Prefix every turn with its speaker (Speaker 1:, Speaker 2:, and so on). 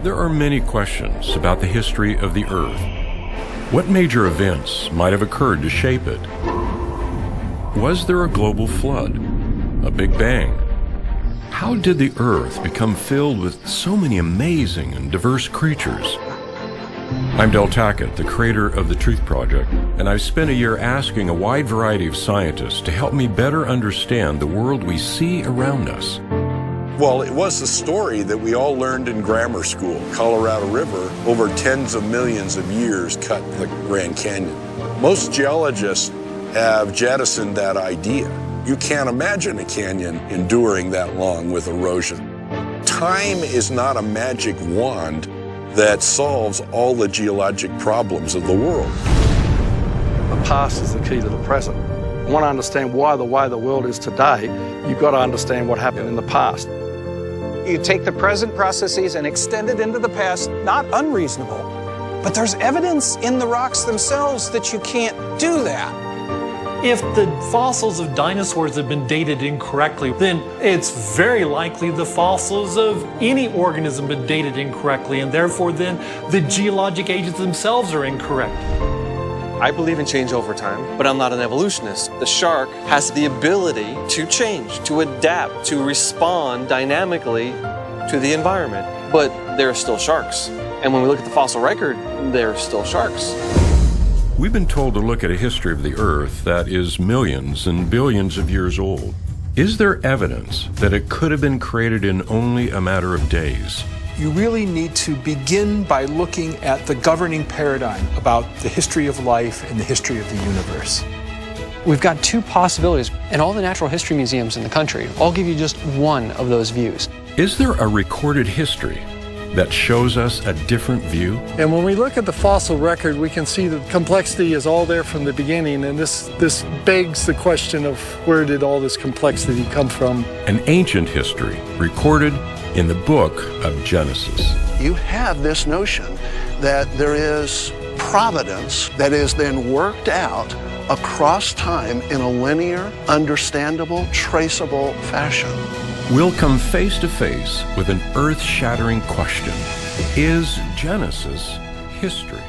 Speaker 1: There are many questions about the history of the Earth. What major events might have occurred to shape it? Was there a global flood? A Big Bang? How did the Earth become filled with so many amazing and diverse creatures? I'm Del Tackett, the creator of the Truth Project, and I've spent a year asking a wide variety of scientists to help me better understand the world we see around us.
Speaker 2: Well, it was a story that we all learned in grammar school. Colorado River, over tens of millions of years, cut the Grand Canyon. Most geologists have jettisoned that idea. You can't imagine a canyon enduring that long with erosion. Time is not a magic wand that solves all the geologic problems of the world.
Speaker 3: The past is the key to the present. You want to understand why the way the world is today, you've got to understand what happened in the past.
Speaker 4: You take the present processes and extend it into the past, not unreasonable, but there's evidence in the rocks themselves that you can't do that.
Speaker 5: If the fossils of dinosaurs have been dated incorrectly, then it's very likely the fossils of any organism have been dated incorrectly, and therefore then the geologic ages themselves are incorrect.
Speaker 6: I believe in change over time, but I'm not an evolutionist. The shark has the ability to change, to adapt, to respond dynamically to the environment. But there are still sharks. And when we look at the fossil record, there are still sharks.
Speaker 1: We've been told to look at a history of the Earth that is millions and billions of years old. Is there evidence that it could have been created in only a matter of days?
Speaker 7: You really need to begin by looking at the governing paradigm about the history of life and the history of the universe.
Speaker 8: We've got two possibilities, and all the natural history museums in the country all give you just one of those views.
Speaker 1: Is there a recorded history that shows us a different view?
Speaker 9: And when we look at the fossil record, we can see that complexity is all there from the beginning, and this begs the question of where did all this complexity come from?
Speaker 1: An ancient history recorded in the book of Genesis.
Speaker 10: You have this notion that there is providence that is then worked out across time in a linear, understandable, traceable fashion.
Speaker 1: We'll come face to face with an earth-shattering question. Is Genesis history?